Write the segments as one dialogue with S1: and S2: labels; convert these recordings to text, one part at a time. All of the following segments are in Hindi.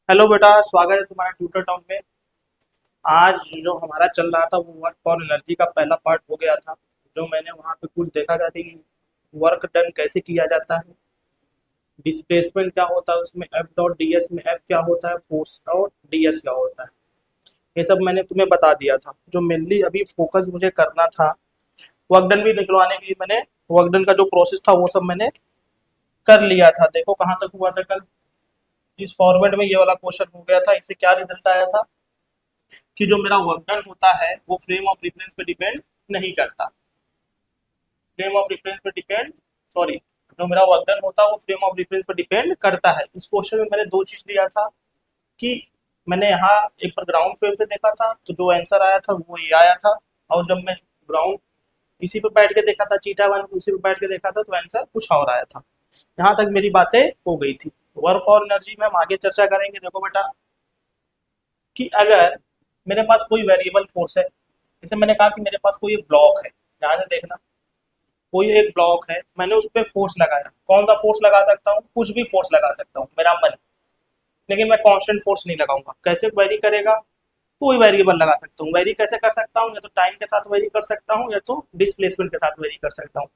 S1: हेलो बेटा, स्वागत है तुम्हारा ट्यूटर टाउन में। आज जो हमारा चल रहा था वो वर्क फॉर एनर्जी का पहला पार्ट हो गया था। जो मैंने वहाँ पे कुछ देखा था कि वर्क डन कैसे किया जाता है, डिस्प्लेसमेंट क्या होता है उसमें, एफ डॉट डी एस में एफ क्या होता है, फोर्स डॉट डी एस क्या होता है, ये सब मैंने तुम्हें बता दिया था। जो मेनली अभी फोकस मुझे करना था, वर्क डन भी निकलवाने के लिए मैंने वर्क डन का जो प्रोसेस था वो सब मैंने कर लिया था। देखो कहाँ तक हुआ था कल। इस फॉर्मेट में ये वाला क्वेश्चन हो गया था। इससे क्या रिजल्ट आया था कि जो मेरा वर्क डन होता है वो फ्रेम ऑफ रेफरेंस पे डिपेंड नहीं करता। फ्रेम ऑफ रेफरेंस पे डिपेंड सॉरी जो मेरा वर्क डन होता है वो फ्रेम ऑफ रेफरेंस पे डिपेंड करता है। इस क्वेश्चन में मैंने दो चीज लिया था कि मैंने यहाँ एक पर ग्राउंड फ्रेम से देखा था तो जो आंसर आया था वो ये आया था, और जब मैं ग्राउंड इसी पे बैठ के देखा था, चीटा वन उसी पे बैठ के देखा था, तो आंसर कुछ और आया था। यहाँ तक मेरी बातें हो गई थी। वर्क और एनर्जी में हम आगे चर्चा करेंगे। देखो बेटा कि अगर मेरे पास कोई वेरिएबल फोर्स है, जैसे मैंने कहा कि मेरे पास कोई एक ब्लॉक है, ध्यान से देखना, कोई एक ब्लॉक है, मैंने उस पर फोर्स लगाया। कौन सा फोर्स लगा सकता हूँ? कुछ भी फोर्स लगा सकता हूँ, मेरा मन। लेकिन मैं कांस्टेंट फोर्स नहीं लगाऊंगा। कैसे वेरी करेगा? कोई वेरिएबल लगा सकता हूँ। वेरी कैसे कर सकता हूँ? या तो टाइम के साथ वेरी कर सकता हूँ या तो डिस्प्लेसमेंट के साथ वेरी कर सकता हूँ।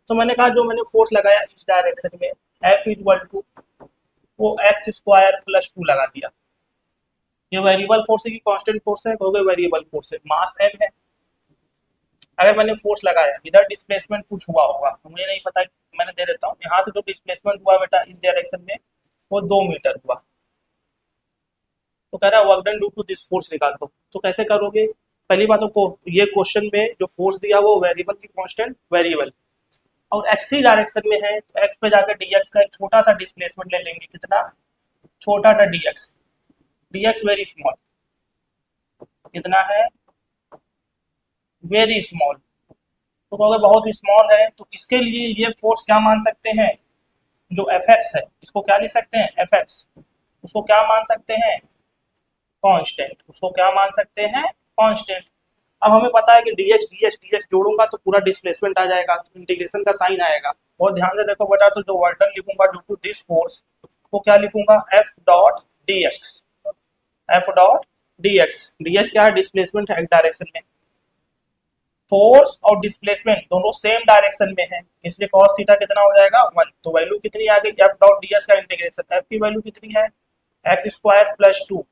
S1: तो मैंने कहा जो मैंने फोर्स लगाया इस डायरेक्शन में, एफ इक्वल टू वो एक्स स्क्वायर प्लस टू लगा दिया। ये वेरिएबल फोर्स है कि कांस्टेंट फोर्स है? कहोगे वेरिएबल फोर्स है, मास एम है। अगर मैंने फोर्स लगाया, इधर डिस्प्लेसमेंट कुछ हुआ होगा, मुझे नहीं पता, मैंने दे देता हूँ। यहाँ से जो डिस्प्लेसमेंट हुआ बेटा इस डायरेक्शन में वो 2 मीटर हुआ। तो कह रहा है work done due to this force निकाल दो। तो कैसे करोगे? पहली बात तो ये क्वेश्चन में जो फोर्स दिया वो वेरिएबल की कांस्टेंट वेरिएबल, और एक्स थ्री डायरेक्शन में है तो एक्स पे जाकर डीएक्स का एक छोटा सा डिस्प्लेसमेंट ले लेंगे। कितना छोटा था? डीएक्स। DX very small. कितना है? Very small. तो कहोगे बहुत स्मॉल है, तो इसके लिए ये फोर्स क्या मान सकते हैं? जो एफ एक्स है इसको क्या लिख सकते हैं? F x. उसको क्या मान सकते हैं? कांस्टेंट। उसको क्या मान सकते हैं? कांस्टेंट। अब हमें पता है कि डीएक्स डीएक्स डीएक्स जोड़ूंगा तो पूरा डिस्प्लेसमेंट आ जाएगा, तो इंटीग्रेशन का साइन आएगा। और ध्यान से देखो बेटा, तो जो वर्क डन लिखूंगा ड्यू टू दिस फोर्स, वो क्या लिखूंगा? F dot D X. F dot D X. DX क्या है? डिस्प्लेसमेंट है एक डायरेक्शन में। फोर्स और डिस्प्लेसमेंट दोनों सेम डायरेक्शन में है, इसलिए cos थीटा कितना हो जाएगा? 1। तो वैल्यू कितनी आ गई? एफ डॉट डी एस का इंटीग्रेशन, एफ की वैल्यू कितनी है? X square plus two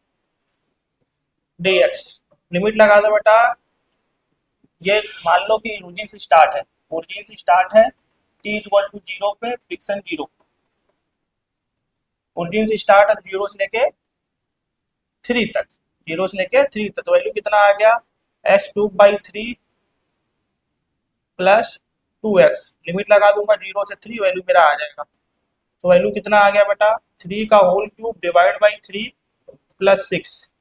S1: D x. Limit लगा दो बेटा। ये मान लो कि ओरिजिन से स्टार्ट है, ओरिजिन से स्टार्ट है, टी इक्वल टू जीरो पे फ्रिक्शन जीरो। ओरिजिन से स्टार्ट है जीरो से लेके थ्री तक, जीरो से लेके थ्री तक। तो वैल्यू कितना आ गया? X cube by three plus two x. Limit लगा दूंगा जीरो से थ्री, वैल्यू मेरा आ जाएगा। तो वैल्यू कितना आ गया बेटा? थ्री का whole cube divide by three plus six.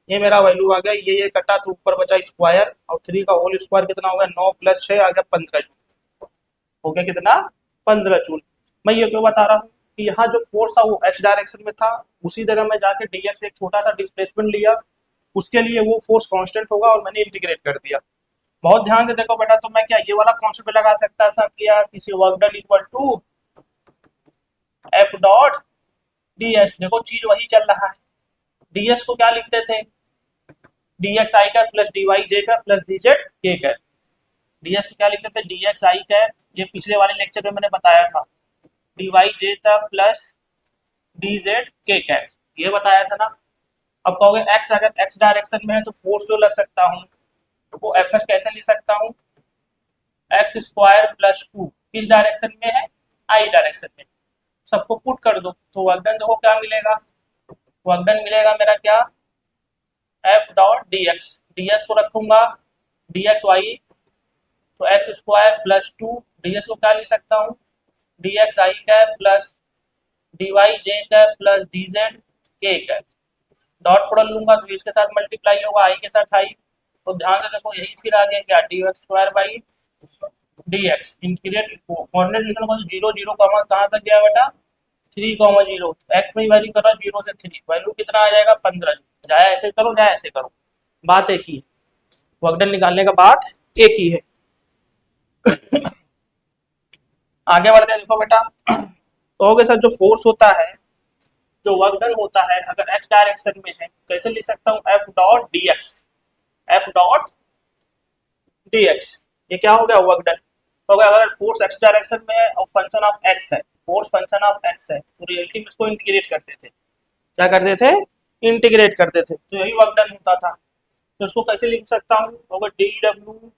S1: ये मेरा वैल्यू आ गया। ये कटा तो ऊपर बचा स्क्वायर, और थ्री का होल स्क्वायर कितना हो गया? 9 प्लस 6 आ गया 15 जूल। हो गया कितना? 15 जूल। मैं ये क्यों बता रहा हूँ कि यहाँ जो फोर्स था वो एक्स डायरेक्शन में था, उसी जगह मैं जाके डीएक्स एक छोटा सा डिस्प्लेसमेंट लिया, उसके लिए वो फोर्स कांस्टेंट होगा और मैंने इंटीग्रेट कर दिया। बहुत ध्यान से देखो बेटा, तो मैं क्या ये वाला कॉन्सेप्ट लगा सकता था कि यार किसी work done equal to F dot D S. देखो चीज वही चल रहा है। डीएस को क्या लिखते थे? डीएक्स आई कैप प्लस डी वाई जे कैप प्लस डी जेड के कैप। डीएस को क्या लिखते थे? डीएक्स आई कैप, ये पिछले वाले लेक्चर में मैंने बताया था, डी वाई जे कैप प्लस डी जेड के कैप, ये बताया था ना। अब कहोगे एक्स, अगर एक्स डायरेक्शन में है तो फोर्स जो लग सकता हूँ वो एफ एस कैसे लिख सकता हूँ? X square plus two. किस डायरेक्शन में है? आई डायरेक्शन में। सबको पुट कर दो तो वर्क डन देखो क्या मिलेगा? वर्क डन मिलेगा मेरा क्या? F dot D x. D x को रखूंगा डी एक्स वाई, तो x square plus two, D x को क्या लिख सकता हूँ? डी एक्स आई कैप प्लस डी वाई जे कैप प्लस डी जेड के कैप। डॉट प्रोडक्ट लूंगा तो इसके साथ मल्टीप्लाई होगा, आई के साथ आई। तो ध्यान से देखो यही फिर आ गया क्या? D x square by D x. Integrate coordinate लिखने को जीरो जीरो कॉमा कहाँ तक गया बेटा? Three comma zero. एक्स में वैल्यू कर रहा जीरो से थ्री, वैल्यू कितना आ जाएगा? 15। जाए ऐसे करो जाए ऐसे करो, बात एक ही है। वर्कडन निकालने का बात एक ही है। आगे बढ़ते हैं। देखो बेटा, तो सर जो फोर्स होता है जो वर्क डन होता है अगर एक्स डायरेक्शन में है कैसे लिख सकता हूँ, F dot D X, F dot D x. ये क्या हो गया, वर्क डन हो गया। अगर फोर्स एक्स डायरेक्शन में है और फंक्शन ऑफ एक्स है, फोर्स फंक्शन ऑफ एक्स है, तो रियलिटी में इसको इंटीग्रेट करते थे, क्या करते थे, इंटीग्रेट करते थे, तो यही वर्क डन होता था। तो इसको कैसे लिख सकता हूँ, होगा D W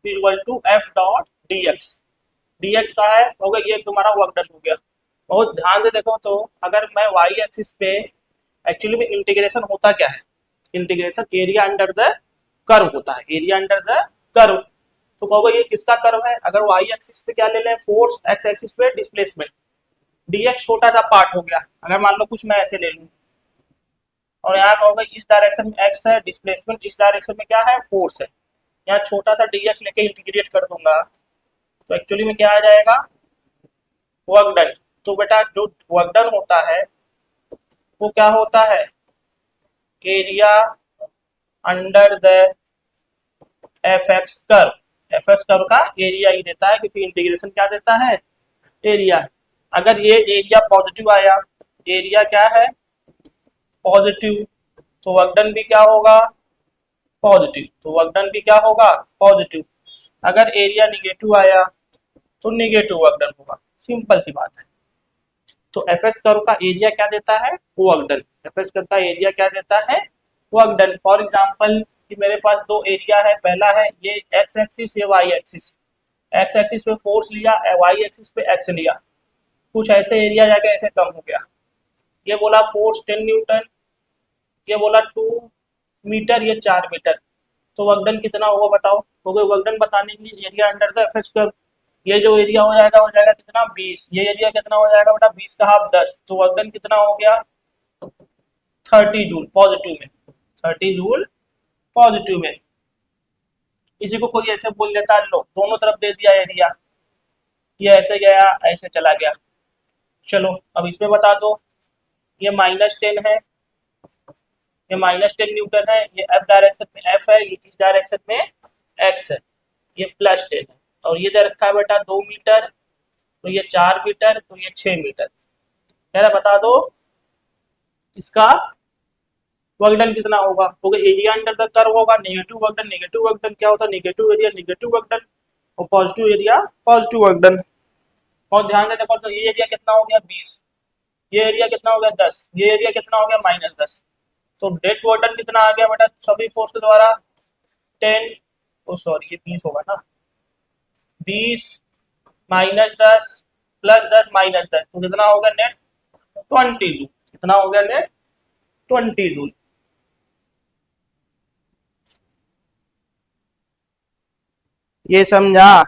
S1: equal to F dot D x. D X का है होगा, ये तुम्हारा वर्क डन हो गया। बहुत ध्यान से देखो, तो अगर मैं वाई एक्सिस पे एक्चुअली में इंटीग्रेशन होता क्या है, integration area under the curve होता है, एरिया अंडर द कर्व। तो कहोगे ये किसका कर्व है, अगर वाई एक्सिस पे क्या ले लें, फोर्स, एक्स एक्सिस पे डिस्प्लेसमेंट, डी एक्स छोटा सा पार्ट हो गया। अगर मान लो कुछ मैं ऐसे ले लूँ और यहाँ कहोगे इस डायरेक्शन में एक्स है, डिस्प्लेसमेंट इस डायरेक्शन में क्या है, फोर्स है, यहाँ छोटा सा डी एक्स लेके इंटीग्रेट कर दूंगा, तो एक्चुअली में क्या आ जाएगा, वर्क डन। तो बेटा जो वर्क डन होता है वो क्या होता है, area under the F x curve, F x curve का एरिया ही देता है, क्योंकि इंटीग्रेशन क्या देता है, एरिया। अगर ये एरिया पॉजिटिव आया, एरिया क्या है, पॉजिटिव, तो वर्क डन भी क्या होगा, पॉजिटिव, तो वर्क डन भी क्या होगा, पॉजिटिव। अगर एरिया निगेटिव आया तो निगेटिव वर्क डन होगा, सिंपल सी बात है। तो एफ एस कर्व का एरिया क्या देता है, work done, F S curve का एरिया क्या देता है, वर्क डन। फॉर एग्जांपल कि मेरे पास दो एरिया है, पहला है ये एक्स एक्सिस, ये वाई एक्सिस, एक्स एक्सिस पे फोर्स लिया, वाई एक्सिस पे एक्स लिया, कुछ ऐसे एरिया जाके ऐसे कम हो गया, ये बोला फोर्स 10 न्यूटन, ये बोला 2 मीटर, ये 4 मीटर, तो वर्क डन कितना होगा बताओ, हो गए वर्क डन बताने के लिए area under the F S curve. ये जो एरिया हो जाएगा कितना, 20, ये एरिया कितना हो जाएगा बेटा, 20 का हाफ 10, तो वर्क डन कितना हो गया, 30 जूल पॉजिटिव में, 30 जूल पॉजिटिव में। किसी को कोई ऐसे बोल देता है, लो दोनों तरफ दे दिया एरिया, ये ऐसे गया ऐसे चला गया। चलो अब इसमें बता दो, ये -10 है, ये -10 न्यूटन है, ये एफ डायरेक्शन में एफ है, ये इस डायरेक्शन में एक्स है, ये +10 है, और ये दे रखा है बेटा 2 मीटर, तो ये 4 मीटर, तो ये 6 मीटर। कह रहा बता दो इसका वर्क डन कितना होगा, तो एरिया अंडर द कर्व होगा, negative work done, negative work done क्या होता है, negative area negative work done, और positive area positive work done. और ध्यान से देखो, तो ये एरिया कितना हो गया 20, ये एरिया कितना हो गया 10, ये एरिया कितना हो गया -10, तो नेट वर्क डन कितना आ गया बेटा सभी फोर्स के द्वारा, 10, ओ सॉरी ये 20 होगा ना, 20 -10 +10 -10, तो कितना हो गया नेट, 20 जूल, कितना हो गया नेट, 20 जूल। ये समझा,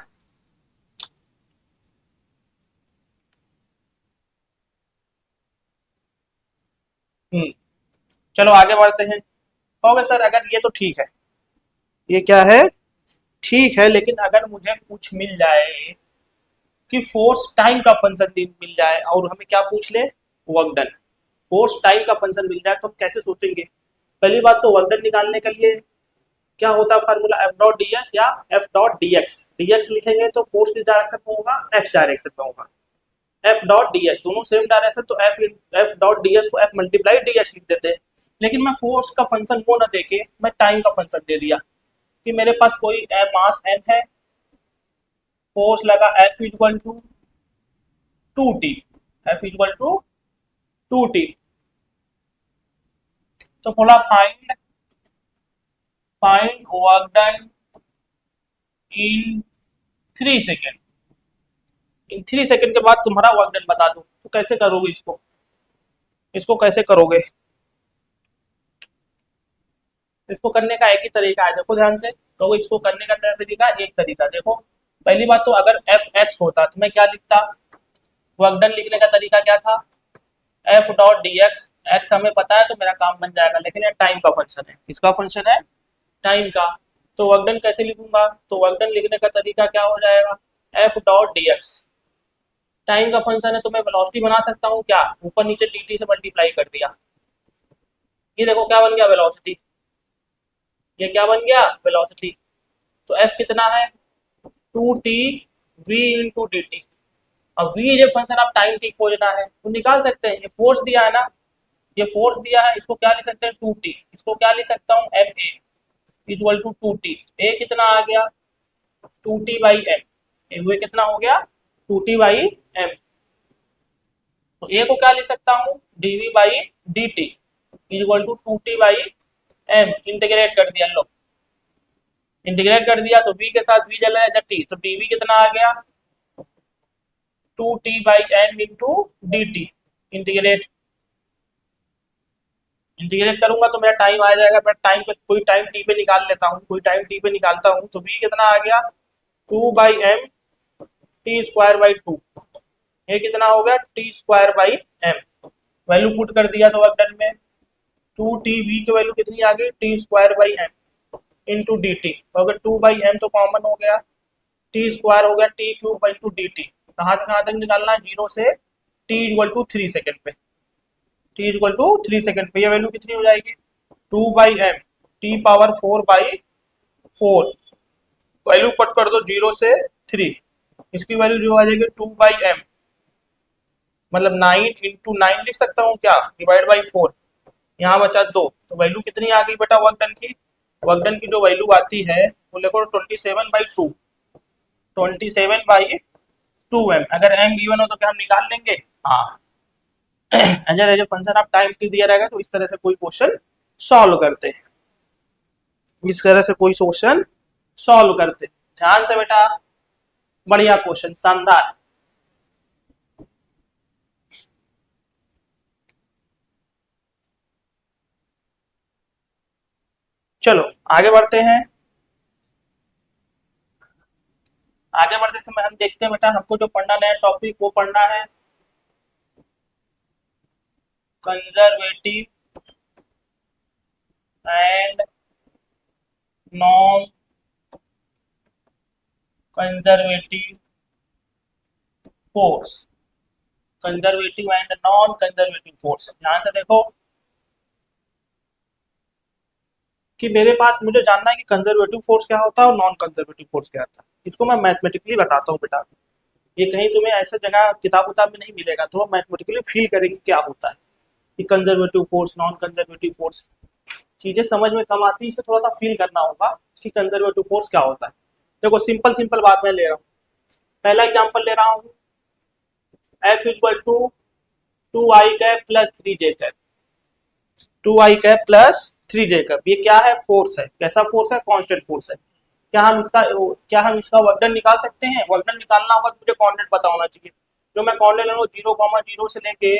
S1: चलो आगे बढ़ते हैं। कहोगे सर अगर ये तो ठीक है, ये क्या है, ठीक है, लेकिन अगर मुझे कुछ मिल जाए कि फोर्स टाइम का फंक्शन मिल जाए और हमें क्या पूछ ले, वर्क डन, फोर्स टाइम का फंक्शन मिल जाए, तो हम कैसे सोचेंगे। पहली बात तो वर्क डन निकालने के लिए क्या होता है formula, F dot D s या F dot D x, D x लिखेंगे तो फोर्स किस डायरेक्शन में होगा, एक्स डायरेक्शन में होगा, एफ डॉट डी एच, दोनों सेम डायरेक्शन, तो एफ डॉट डी एच को एफ मल्टीप्लाई डी एच लिख देते हैं। लेकिन मैं फोर्स का फंक्शन वो ना देके मैं टाइम का फंक्शन दे दिया, कि मेरे पास कोई मास एम है, फोर्स लगा F equal to 2t, F equal to 2t, तो बोला find find work done in 3 second, in 3 second के बाद तुम्हारा वर्क डन बता दो, तो कैसे करोगे इसको, इसको कैसे करोगे, इसको करने का एक ही तरीका है, देखो ध्यान से, तो इसको करने का तरीका एक तरीका देखो। पहली बात तो अगर एफ एक्स होता तो मैं क्या लिखता, वर्क डन लिखने का तरीका क्या था, F dot D x, x हमें पता है तो मेरा काम बन जाएगा, लेकिन ये टाइम का फंक्शन है, किसका फंक्शन है, टाइम का। तो वर्क डन कैसे लिखूंगा, तो वर्क डन लिखने का तरीका क्या हो जाएगा, F dot D x, time का फंक्शन है तो मैं वेलोसिटी बना सकता हूँ क्या, ऊपर नीचे डी टी से मल्टीप्लाई कर दिया, ये देखो क्या बन गया वेलोसिटी, ये क्या बन गया वेलोसिटी। तो एफ कितना है 2t v into D T, अब v is a function of time T खोजना है तो निकाल सकते हैं। ये फोर्स दिया है ना, ये फोर्स दिया है, इसको क्या लिख सकते हैं 2t, इसको क्या लिख सकता हूँ M A equal to 2t। A कितना आ गया 2t बाई एम, ये कितना हो गया 2t बाई एम। तो ए को क्या लिख सकता हूँ dv by dt equal to 2t by M. Integrate कर दिया, लो इंटीग्रेट कर दिया तो v के साथ v चला जाएगा t, तो dv कितना आ गया 2t by M into D T. Integrate integrate करूंगा तो मेरा टाइम आ जाएगा, मैं टाइम पे कोई टाइम टी पे निकाल लेता हूँ, कोई टाइम टी पे निकालता हूँ तो v कितना आ गया 2/m टी स्क्वायर बाई 2। ये कितना हो गया T square by M. Value put कर दिया तो वर्क डन में 2t v की वैल्यू कितनी आ गई T square by M into D T. तो अगर 2/m तो कॉमन हो गया, टी स्क्वायर हो गया T cube into D T. कहाँ से कहाँ तक निकालना है 0 से t इक्वल टू 3 सेकेंड पे, t इक्वल टू 3 सेकेंड पे ये वैल्यू कितनी हो जाएगी 2/m T power 4/4। Value put कर दो 0 से 3, इसकी वैल्यू जो आ जाएगी 2/m मतलब 9 इंटू 9 लिख सकता हूँ क्या डिवाइड बाई 4। यहाँ बचा 2, तो वैल्यू कितनी आ गई बेटा वर्क डन की, वर्क डन की जो वैल्यू आती है वो देखो 27/2, 27/2m। अगर m गिवन हो तो क्या हम निकाल लेंगे, हाँ अगर as a function of time T दिया रहेगा तो इस तरह से कोई क्वेश्चन सॉल्व करते हैं, इस तरह से कोई क्वेश्चन सॉल्व करते हैं। ध्यान से बेटा, बढ़िया क्वेश्चन, शानदार। चलो आगे बढ़ते हैं। आगे बढ़ते समय हम देखते हैं बेटा, हमको जो पढ़ना नया टॉपिक वो पढ़ना है conservative and non conservative force. Conservative and non conservative force, ध्यान से देखो कि मेरे पास मुझे जानना है कि कंजर्वेटिव फोर्स क्या होता है और नॉन कंजर्वेटिव फोर्स क्या होता है। इसको मैं मैथमेटिकली बताता हूँ बेटा, ये कहीं तुम्हें ऐसे जगह किताब उताब में नहीं मिलेगा, तो मैथमेटिकली फील करेंगे क्या होता है कि conservative force non conservative force. चीजें समझ में कम आती है, इसे थोड़ा सा फील करना होगा कि कंजर्वेटिव फोर्स क्या होता है। देखो सिंपल सिंपल बात मैं ले रहा हूँ, पहला एग्जाम्पल ले रहा हूँ F equal to 2i cap plus 3j cap, 2i cap plus 3j cap. ये क्या है फोर्स है, कैसा फोर्स है कांस्टेंट फोर्स है। क्या हम इसका वर्कडन निकाल सकते हैं, वर्कडन निकालना होगा तो मुझे कोऑर्डिनेट पता होना चाहिए। जो मैं कोऑर्डिनेट ले रहा हूँ 0,0 से लेके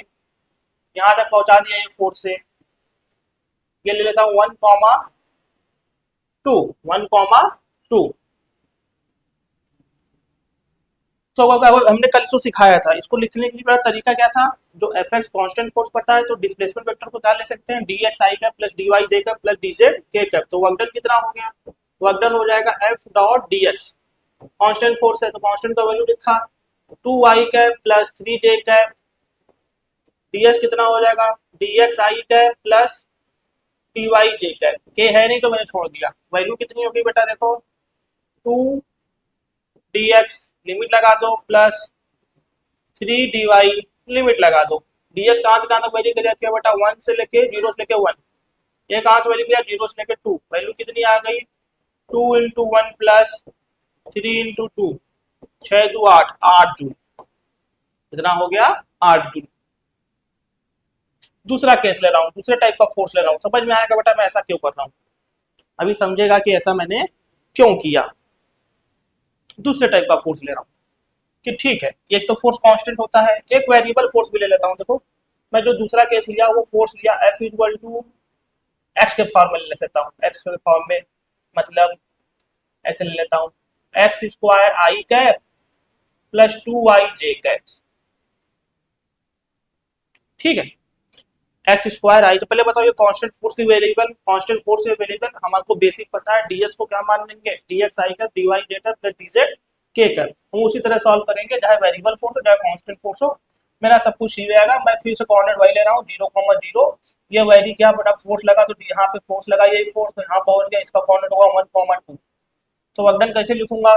S1: यहाँ तक पहुंचा दिया ये फोर्स से, ये ले लेता हूँ 1,2, 1,2। तो हमने कल इसको सिखाया था, इसको लिखने के लिए मेरा तरीका क्या था, जो एफ एक्स कॉन्स्टेंट फोर्स पता है तो डिस्प्लेसमेंट वेक्टर को क्या ले सकते हैं डी एक्स आई कैप प्लस डी वाई जे कैप प्लस डी जेड के कैप। तो वर्कडन कितना हो गया, वर्कडन हो जाएगा F dot D S. Constant force है तो कॉन्स्टेंट का वैल्यू लिखा 2i cap plus 3j cap, D S कितना हो जाएगा डी एक्स आई कैप प्लस डी वाई जे कैप। के है नहीं तो मैंने छोड़ दिया। वैल्यू कितनी होगी बेटा देखो 2 dx लिमिट लगा दो प्लस 3 dy लिमिट लगा दो। ds कहाँ से कहाँ तक वैल्यू कर दिया बेटा 1 से लेके 0 से लेके 1। ये कहाँ से वैल्यू किया 0 से लेके 2, वैल्यू कितनी आ गई 2 इंटू 1 प्लस 3 इंटू 2, 6 2 8, 8 जूल। कितना हो गया 8 जूल। दूसरा केस ले रहा हूँ, दूसरे टाइप का फोर्स ले रहा हूँ, समझ में आएगा बेटा मैं ऐसा क्यों कर रहा हूँ, अभी समझेगा कि ऐसा मैंने क्यों किया। दूसरे टाइप का फोर्स ले रहा हूँ कि ठीक है, एक तो फोर्स कांस्टेंट होता है, एक वेरिएबल फोर्स भी ले लेता हूँ। देखो मैं जो दूसरा केस लिया वो फोर्स लिया एफ इक्वल टू एक्स के फॉर्म में ले सकता हूँ, एक्स के फॉर्म में मतलब ऐसे ले लेता हूँ एक्स स्क्वायर आई कैप प्लस 2i/j कैप। ठीक है, एक्स स्क्वायर आई, तो पहले बताओ ये कांस्टेंट फोर्स की वेरिएबल, कांस्टेंट फोर्स की वेरिएबल हमारे बेसिक पता है, डीएस को क्या मान लेंगे डी एक्स आई कैप डी वाई जे कैप प्लस डी जेड के कैप। हम उसी तरह सॉल्व करेंगे, चाहे वेरिएबल फोर्स हो चाहे कांस्टेंट फोर्स हो, मेरा सब कुछ ही रहेगा। मैं फिर से कोऑर्डिनेट वही ले रहा हूँ 0,0। ये वैरी क्या बेटा फोर्स लगा तो यहाँ पे फोर्स लगा, यही फोर्स तो यहाँ पहुंच गया, इसका कोऑर्डिनेट होगा 1,2। तो वर्कडन कैसे लिखूंगा,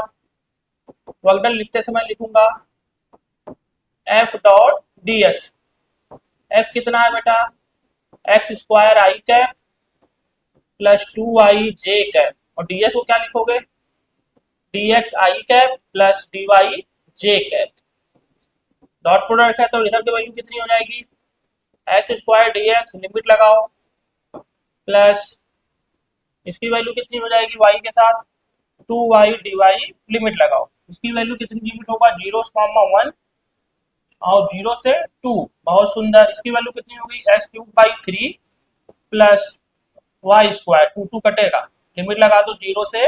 S1: वर्कडन लिखते समय लिखूंगा F dot D S. F कितना है बेटा, एक्स स्क्वायर आई कैप प्लस 2 आई जे कैप, और डी एस को क्या लिखोगे, डी एक्स आई कैप प्लस डी वाई जे कैप। डॉट प्रोडक्ट है तो इधर की वैल्यू कितनी हो जाएगी, x square D x, limit लगाओ, प्लस इसकी वैल्यू कितनी हो जाएगी वाई के साथ, 2 वाई डी वाई, लिमिट लगाओ, इसकी वैल्यू कितनी, लिमिट होगा 0, 1 और 0 से 2। बहुत सुंदर, इसकी वैल्यू कितनी होगी, x³ 3 प्लस वाई स्क्वायर, 2 कटेगा, लिमिट लगा दो 0 से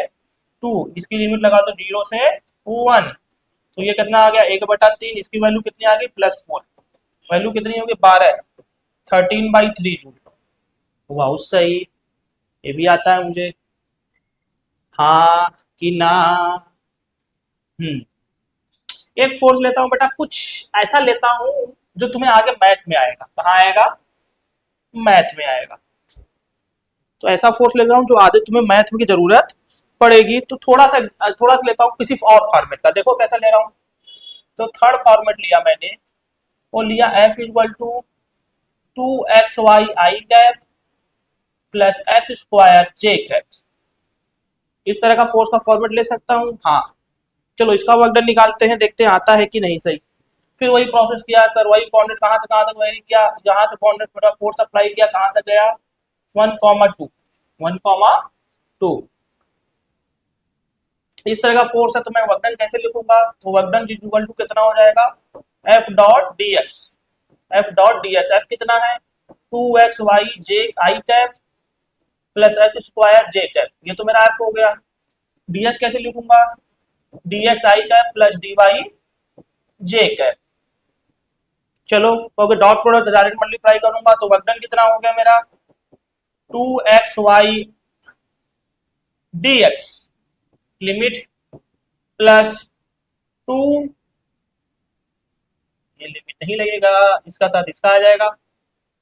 S1: 2, इसकी लिमिट लगा दो 0 से 1, तो ये कितना आ गया 1/3, इसकी वैल्यू कितनी आ गई +4, वैल्यू कितनी होगी 12, 13/3 जूल। बहुत सही, ये भी आता है मुझे, हाँ कि ना। एक फोर्स लेता हूँ बेटा, कुछ ऐसा लेता हूँ जो तुम्हें आगे मैथ में आएगा, कहाँ आएगा, मैथ में आएगा। तो ऐसा फोर्स लेता हूँ जो आगे तुम्हें मैथ में की जरूरत पड़ेगी, तो थोड़ा सा लेता हूँ किसी और फॉर्मेट का, देखो कैसा ले रहा हूँ। तो थर्ड फॉर्मेट लिया मैंने, वो लिया F equal to 2xy I cap plus S square J cap. इस तरह का फोर्स का फॉर्मेट ले सकता हूँ, हाँ। चलो इसका वर्क डन निकालते हैं, देखते हैं आता है कि नहीं सही। फिर वही प्रोसेस किया सर, वही कॉन्टेक्ट कहाँ से कहाँ तक वेरी किया, जहाँ से कॉन्टेक्ट थोड़ा फोर्स अप्लाई किया कहाँ तक गया, 1,2 इस तरह का फोर्स है। तो मैं वर्क डन कैसे लिखूंगा, तो वर्क डन इक्वल टू कितना हो जाएगा, F dot D X, F कितना है 2xy जे आई cap plus S square J cap, ये तो मेरा एफ हो गया। डी एस कैसे लिखूंगा, डी एक्स आई कैप प्लस डी वाई जे कैप। चलो okay, dot product direct multiply करूंगा तो वर्क डन कितना हो गया मेरा 2xy dx, लिमिट प्लस 2, ये लिमिट नहीं लगेगा, इसका साथ इसका आ जाएगा,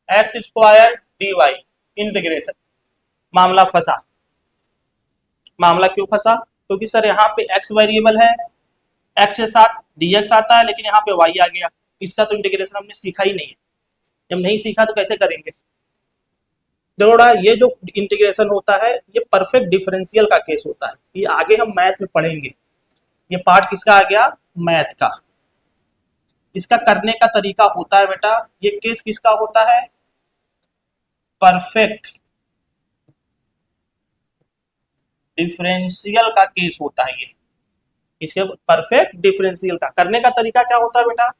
S1: X square D Y integration. मामला फंसा, मामला क्यों फंसा, क्योंकि सर यहाँ पे x वेरिएबल है, x के साथ dx आता है, लेकिन यहाँ पे y आ गया, इसका तो इंटीग्रेशन हमने सीखा ही नहीं है। जब नहीं सीखा तो कैसे करेंगे। देखोड़ा, ये जो इंटीग्रेशन होता है ये परफेक्ट डिफरेंशियल का केस होता है, ये आगे हम मैथ में पढ़ेंगे। ये पार्ट किसका आ गया, मैथ का। इसका करने का तरीका होता है बेटा, ये केस किसका होता है, परफेक्ट डिफरेंशियल का केस होता है ये। इसके परफेक्ट डिफरेंशियल का करने का तरीका क्या होता है बेटा,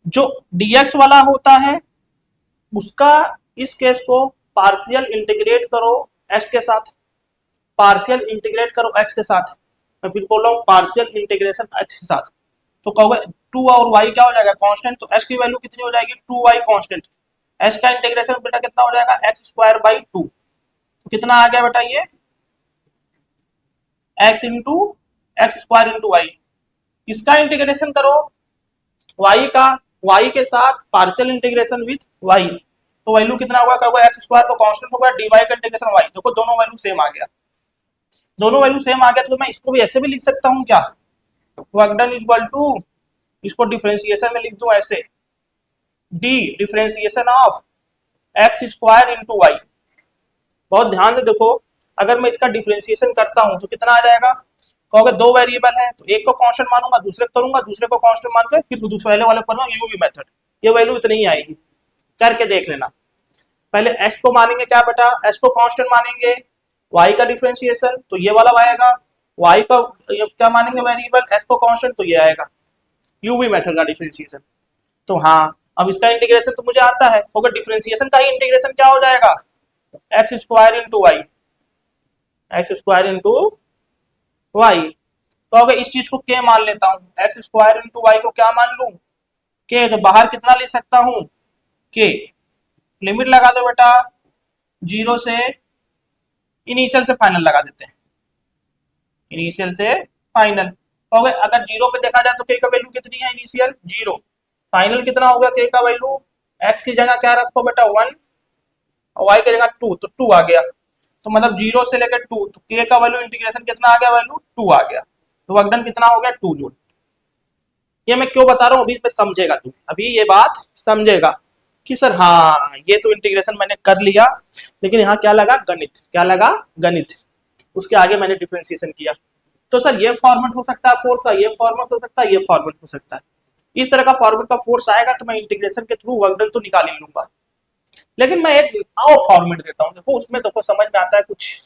S1: जो dx वाला होता है उसका, इस केस को पार्शियल इंटीग्रेट करो x के साथ, पार्शियल इंटीग्रेट करो x के साथ, मैं फिर बोल रहा हूँ पार्शियल इंटीग्रेशन x के साथ, तो कहोगे 2 और y क्या हो जाएगा कांस्टेंट, तो x की वैल्यू कितनी हो जाएगी 2y कांस्टेंट, h का इंटीग्रेशन बेटा कितना हो जाएगा x स्क्वायर बाई 2, तो कितना आ गया बेटा ये x into X square into Y. इसका इंटीग्रेशन करो y का, y के साथ पार्शियल इंटीग्रेशन विथ y, तो वैल्यू कितना होगा, कहोगे एक्स स्क्वायर तो कांस्टेंट होगा, dy का इंटीग्रेशन y, देखो दोनों वैल्यू सेम आ गया, दोनों वैल्यू सेम आ गया, तो मैं इसको भी ऐसे भी लिख सकता हूँ क्या, वर्क डन इक्वल टू, इसको डिफरेंशिएशन में लिख दूं ऐसे, D differentiation of X square into Y. बहुत ध्यान से देखो, अगर मैं इसका डिफरेंशिएशन करता हूं तो कितना आ जाएगा, कहोगे दो वेरिएबल है तो एक को कांस्टेंट मानूंगा, दूसरे को करूंगा, दूसरे को कांस्टेंट मान के फिर पहले वाले करूंगा यूवी मेथड, ये वैल्यू इतनी ही आएगी, करके देख लेना। पहले एस को मानेंगे क्या बेटा, एस को कांस्टेंट मानेंगे, वाई का डिफरेंशिएशन तो ये वाला आएगा, वाई का क्या मानेंगे वेरिएबल, एस को कांस्टेंट तो ये आएगा, यूवी मेथड का डिफरेंशिएशन। तो हाँ, अब इसका इंटीग्रेशन तो मुझे आता है, अगर डिफरेंशिएशन का ही इंटीग्रेशन क्या हो जाएगा, X square into Y, X square into Y. तो अगर इस चीज को के मान लेता हूँ, एक्स स्क्वायर इंटू वाई को क्या मान लू, के, तो बाहर कितना ले सकता हूँ के, लिमिट लगा दो बेटा 0 से, इनिशियल से फाइनल लगा देते हैं, इनिशियल से फाइनल। तो अगर 0 पे देखा जाए तो के का वैल्यू कितनी है, इनिशियल 0, फाइनल कितना होगा के का वैल्यू, एक्स की जगह क्या रखो बेटा 1 और वाई की जगह 2, तो 2 आ गया, तो मतलब 0 से लेकर 2, तो के का वैल्यू इंटीग्रेशन कितना आ गया, वैल्यू 2 आ गया, तो वर्क डन कितना हो गया 2 जूल। ये मैं क्यों बता रहा हूँ, अभी पे समझेगा तू, अभी ये बात समझेगा कि सर हाँ ये तो इंटीग्रेशन मैंने कर लिया, लेकिन यहाँ क्या लगा, गणित, क्या लगा, गणित, उसके आगे मैंने डिफरेंशिएशन किया। तो सर ये फॉर्मेट हो सकता है फोर्स का, ये फॉर्मेट हो सकता है, ये फॉर्मेट हो सकता है। इस तरह का फॉर्मेट का फोर्स आएगा तो मैं इंटीग्रेशन के थ्रू वर्क डन तो निकाल ही लूंगा। लेकिन मैं एक और फॉर्मेट देता हूँ, देखो उसमें देखो समझ में आता है कुछ,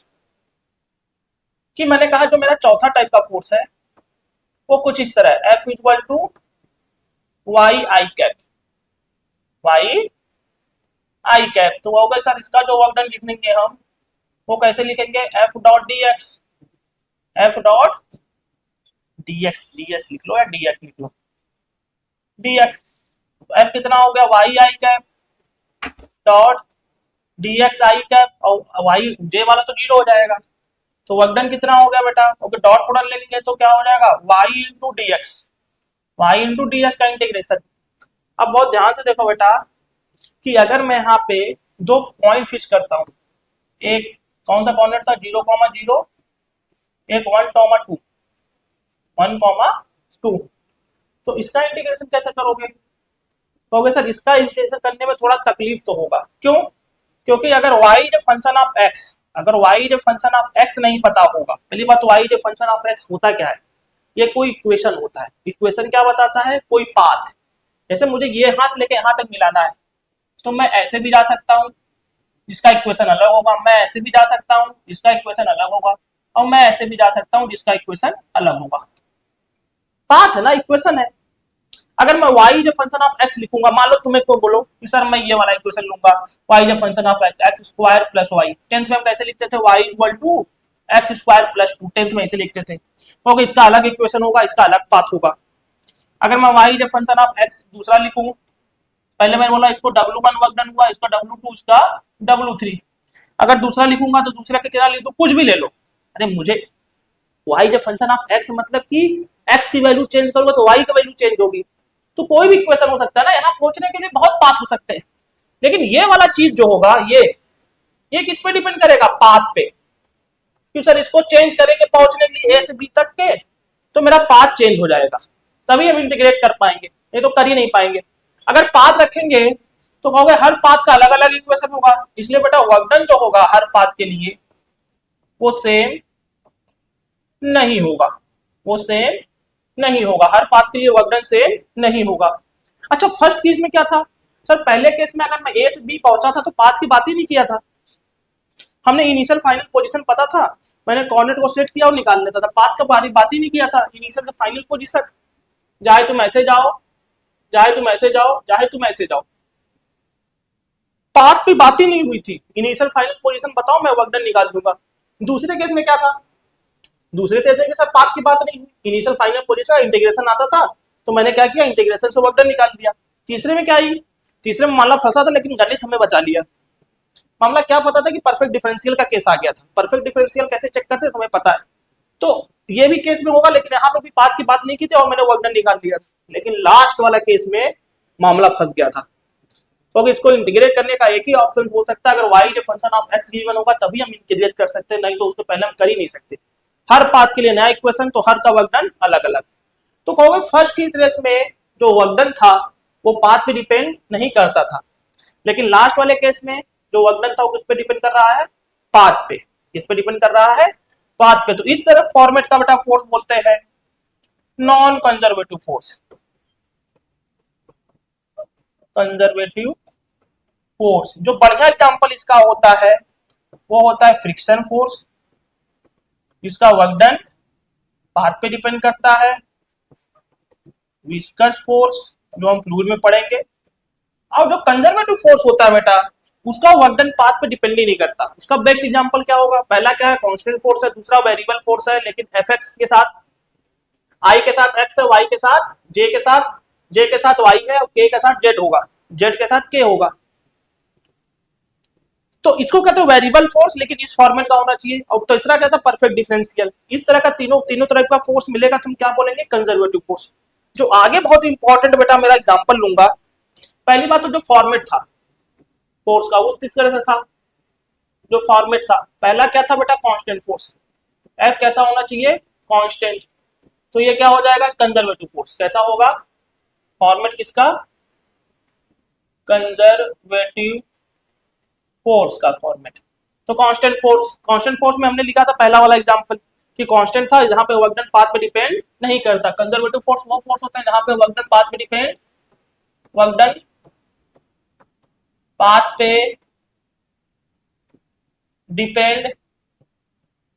S1: कि मैंने कहा जो मेरा चौथा टाइप का फोर्स है वो कुछ इस तरह है, F equal to Y I cap, Y I cap. तो होगा सर इसका जो वर्क डन लिख लेंगे हम, वो कैसे लिखेंगे, F dot D X, F dot D x, D S लिख लो या डी एक्स लिख लो, डी एक्स। एफ कितना हो गया, Y I cap dot D x I cap, और वाई जे वाला तो जीरो हो जाएगा, तो वर्क डन कितना हो गया बेटा, ओके डॉट प्रोडक्ट ले लेंगे तो क्या हो जाएगा, Y into D X, Y into D X का इंटीग्रेशन। अब बहुत ध्यान से देखो बेटा कि अगर मैं यहाँ पे दो पॉइंट फिक्स करता हूँ, एक कौन सा कॉर्डिनेट था, 0,0, एक 1,2, 1,2, तो इसका इंटीग्रेशन कैसे करोगे, कहोगे सर इसका इंटीग्रेशन करने में थोड़ा तकलीफ तो होगा, क्यों, क्योंकि अगर y is function of x, अगर y is function of x नहीं पता होगा, पहली बात तो y is function of x होता क्या है, ये कोई इक्वेशन होता है, इक्वेशन क्या बताता है, कोई पाथ। जैसे मुझे ये यहाँ से लेके यहाँ तक मिलाना है, तो मैं ऐसे भी जा सकता हूँ जिसका इक्वेशन अलग होगा, मैं ऐसे भी जा सकता हूँ जिसका इक्वेशन अलग होगा, और मैं ऐसे भी जा सकता हूँ जिसका इक्वेशन अलग होगा। पाथ है ना, इक्वेशन है। अगर मैं y is function of x लिखूंगा, मान लो तुम्हें को बोलो कि सर मैं ये वाला इक्वेशन लूंगा, y is function of x, x square plus y, 10th में हम कैसे लिखते थे, y equal to x square plus 2, 10th में ऐसे लिखते थे, तो इसका अलग इक्वेशन होगा, इसका अलग पाथ होगा। अगर मैं y is function of x दूसरा लिखूं, पहले मैंने बोला इसको W1 वर्क डन हुआ, इसका W2, इसका W3, अगर दूसरा लिखूंगा तो दूसरा के कितना लिख दो, कुछ भी ले लो, अरे मुझे y जब फंक्शन ऑफ x मतलब कि x की वैल्यू चेंज करूंगा तो y की वैल्यू चेंज होगी, तो कोई भी इक्वेशन हो सकता है ना, यहाँ पहुंचने के लिए बहुत पाथ हो सकते हैं। लेकिन ये वाला चीज जो होगा, ये किस पे डिपेंड करेगा, पाथ पे, कि सर इसको चेंज करेंगे पहुंचने के लिए a से b तक के, तो मेरा पाथ चेंज हो जाएगा, तभी हम इंटीग्रेट कर पाएंगे, नहीं तो कर ही नहीं पाएंगे। अगर पाथ रखेंगे तो कहोगे हर पाथ का अलग अलग इक्वेशन होगा, इसलिए बेटा वर्क डन जो होगा हर पाथ के लिए वो सेम नहीं होगा, वो सेम नहीं होगा, हर पाथ के लिए वर्क डन सेम नहीं होगा। अच्छा फर्स्ट केस में क्या था, सर पहले केस में अगर मैं ए से बी पहुंचा था तो पाथ की बात ही नहीं किया था, हमने इनिशियल फाइनल पोजीशन पता था, मैंने कोऑर्डिनेट को सेट किया और निकाल लेता था, पाथ का बात ही नहीं किया था, इनिशियल से फाइनल पोजीशन, चाहे तुम ऐसे जाओ, चाहे तुम ऐसे जाओ, चाहे तुम ऐसे जाओ, पाथ पे बात ही नहीं हुई थी, इनिशियल फाइनल पोजीशन बताओ मैं वर्क डन निकाल दूंगा। दूसरे केस में क्या था, दूसरे से के साथ पाथ की बात नहीं हुई, इनिशियल फाइनल पोजीशन इंटीग्रेशन आता था, तो मैंने क्या किया, इंटीग्रेशन से वर्क डन निकाल दिया। तीसरे में क्या आई, तीसरे में मामला फंसा था लेकिन गणित हमें बचा लिया। मामला क्या पता था कि परफेक्ट डिफरेंशियल का केस आ गया था, परफेक्ट डिफरेंशियल कैसे चेक करते तुम्हें पता है, तो ये भी केस में होगा, लेकिन यहाँ पे भी पाथ की बात नहीं की थी और मैंने वर्क डन निकाल लिया था। लेकिन लास्ट वाला केस में मामला फंस गया था, तो इसको इंटीग्रेट करने का एक ही ऑप्शन हो सकता है, अगर y के फंक्शन ऑफ x गिवन होगा तभी हम इंटीग्रेट कर सकते हैं, नहीं तो उसको पहले हम कर ही नहीं सकते। हर पाथ के लिए नया इक्वेशन, तो हर का वर्क डन अलग अलग। तो कहोगे फर्स्ट की केस में जो वर्क डन था वो पाथ पे डिपेंड नहीं करता था, लेकिन लास्ट वाले केस में जो वर्क डन था वो किस पे डिपेंड कर रहा है, पाथ पे, किस पे डिपेंड कर रहा है, पाथ पे। तो इस तरह फॉर्मेट का बेटा फोर्स बोलते हैं non conservative force, conservative force. जो बढ़िया एग्जांपल इसका होता है वो होता है फ्रिक्शन फोर्स, जिसका वर्क डन पाथ पे डिपेंड करता है, विस्कस फोर्स जो हम फ्लूइड में पढ़ेंगे, और जो कंजर्वेटिव फोर्स होता है बेटा उसका वर्क डन पाथ पे डिपेंड ही नहीं करता। उसका बेस्ट एग्जांपल क्या होगा, पहला क्या है, कांस्टेंट फोर्स है, दूसरा वेरिएबल फोर्स है, लेकिन एफएक्स के साथ, आई के साथ एक्स है, वाई के साथ जे के साथ, जे के साथ वाई है और के के साथ जेड होगा, जेड के साथ के होगा, तो इसको कहते हैं वेरिएबल फोर्स, लेकिन इस फॉर्मेट का होना चाहिए। और तीसरा कहता है परफेक्ट डिफरेंशियल। इस तरह का तीनों तरह का फोर्स मिलेगा तो हम क्या बोलेंगे, कंजर्वेटिव फोर्स। जो आगे बहुत इंपॉर्टेंट बेटा मेरा एग्जांपल लूंगा, पहली बात तो जो फॉर्मेट था फोर्स का उस तरह से था, जो फॉर्मेट था पहला क्या था बेटा, कांस्टेंट फोर्स, एफ कैसा होना चाहिए, कांस्टेंट, तो ये क्या हो जाएगा, कंजर्वेटिव फोर्स। कैसा होगा फॉर्मेट किसका, कंजर्वेटिव फोर्स का फॉर्मेट। तो कांस्टेंट फोर्स में हमने लिखा था पहला वाला एग्जांपल कि कांस्टेंट था जहां पे वर्क डन पाथ पे डिपेंड नहीं करता। कंजर्वेटिव फोर्स वो फोर्स होता है जहां पे वर्क डन पाथ पे डिपेंड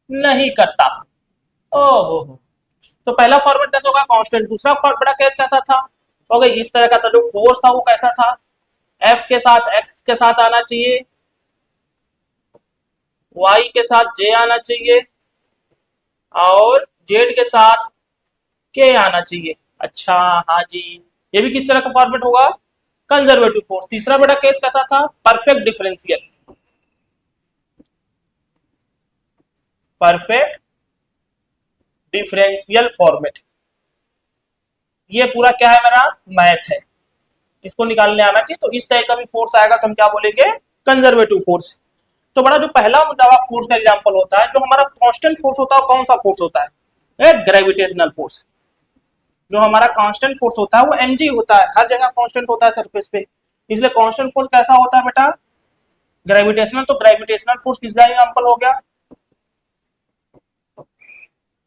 S1: नहीं करता। ओहो, तो पहला फॉर्मेट कैसा होगा, कांस्टेंट। दूसरा बड़ा केस कैसा था, हो गई इस तरह का था, जो फोर्स था वो कैसा था, एफ के साथ एक्स के साथ आना चाहिए, वाई के साथ जे आना चाहिए और जेड के साथ के आना चाहिए। अच्छा हाँ जी, ये भी किस तरह का फॉर्मेट होगा, कंजर्वेटिव फोर्स। तीसरा बड़ा केस कैसा था, परफेक्ट डिफरेंशियल फॉर्मेट। ये पूरा क्या है, मेरा मैथ है, इसको निकालने आना चाहिए। तो इस टाइप का भी फोर्स आएगा तो हम क्या बोलेंगे, कंजर्वेटिव फोर्स। तो बड़ा जो पहला मुद्दा फोर्स का एग्जांपल होता है, जो हमारा कांस्टेंट फोर्स होता है, कौन सा फोर्स होता है, ग्रेविटेशनल फोर्स। जो हमारा कांस्टेंट फोर्स होता है वो mg होता है, हर जगह कांस्टेंट होता है सरफेस पे, इसलिए कांस्टेंट फोर्स कैसा होता है बेटा, ग्रेविटेशनल। तो ग्रेविटेशनल फोर्स किसका एग्जांपल हो गया,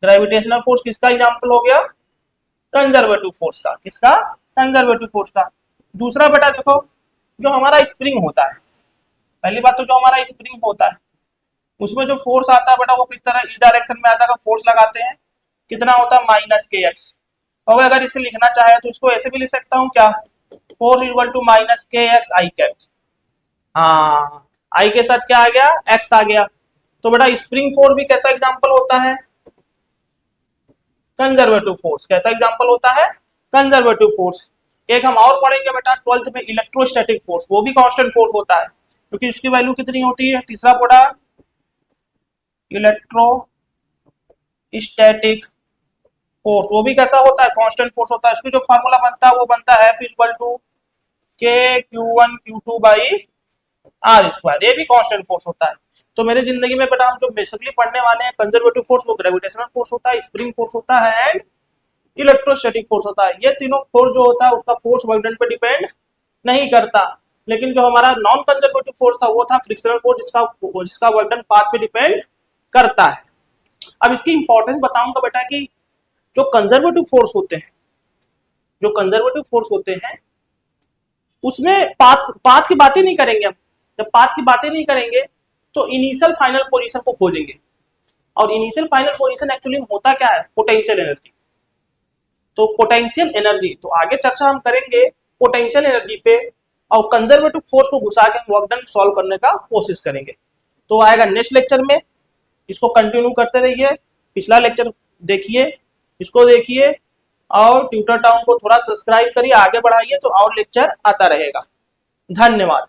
S1: ग्रेविटेशनल फोर्स किसका एग्जांपल हो गया, कंजर्वेटिव फोर्स का। किसका, कंजर्वेटिव फोर्स का। दूसरा बेटा देखो, जो हमारा स्प्रिंग होता है, पहली बात तो जो हमारा स्प्रिंग होता है उसमें जो फोर्स आता है बेटा वो किस तरह इस डायरेक्शन में आता है, फोर्स लगाते हैं कितना होता है, माइनस के एक्स। और अगर इसे लिखना चाहे तो इसको ऐसे भी लिख सकता हूँ क्या, फोर्स इक्वल टू माइनस के एक्स आई कैप। हाँ, आई के साथ क्या आ गया, एक्स आ गया। तो बेटा स्प्रिंग फोर्स भी कैसा एग्जांपल होता है, कंजर्वेटिव फोर्स। कैसा एग्जांपल होता है, कंजर्वेटिव फोर्स। एक हम और पढ़ेंगे बेटा 12th में, इलेक्ट्रोस्टैटिक फोर्स। वो भी कांस्टेंट फोर्स होता है क्योंकि उसकी वैल्यू कितनी होती है, तीसरा पढ़ा इलेक्ट्रोस्टैटिक फोर्स। वो भी कैसा होता है, कांस्टेंट फोर्स होता है। इसकी जो फार्मूला बनता है वो बनता है F इक्वल टू के Q1 Q2 by are square. ये भी कांस्टेंट फोर्स होता है। तो मेरे जिंदगी में बेटा हम जो बेसिकली पढ़ने वाले हैं, कंजर्वेटिव फोर्स वो ग्रेविटेशनल फोर्स होता है, स्प्रिंग फोर्स होता है एंड इलेक्ट्रोस्टैटिक फोर्स होता है। ये तीनों फोर्स जो होता है उसका फोर्स वर्क डन पे डिपेंड नहीं करता। लेकिन जो हमारा नॉन कंजर्वेटिव फोर्स था वो था फ्रिक्शनल फोर्स, जिसका वर्क डन पाथ पे डिपेंड करता है। अब इसकी इंपॉर्टेंस बताऊंगा बेटा कि जो कंजर्वेटिव फोर्स होते हैं, जो कंजर्वेटिव फोर्स होते हैं उसमें पाथ की बातें नहीं करेंगे हम। जब पाथ की बातें नहीं करेंगे तो इनिशियल फाइनल पोजीशन को खोजेंगे। और इनिशियल फाइनल पोजीशन एक्चुअली होता क्या है, पोटेंशियल एनर्जी। तो पोटेंशियल एनर्जी, तो आगे चर्चा हम करेंगे पोटेंशियल एनर्जी पे, और कंजर्वेटिव फोर्स को घुसा के हम वर्क डन सॉल्व करने का कोशिश करेंगे। तो आएगा नेक्स्ट लेक्चर में, इसको कंटिन्यू करते रहिए। पिछला लेक्चर देखिए, इसको देखिए और ट्यूटर टाउन को थोड़ा सब्सक्राइब करिए, आगे बढ़ाइए तो और लेक्चर आता रहेगा। धन्यवाद।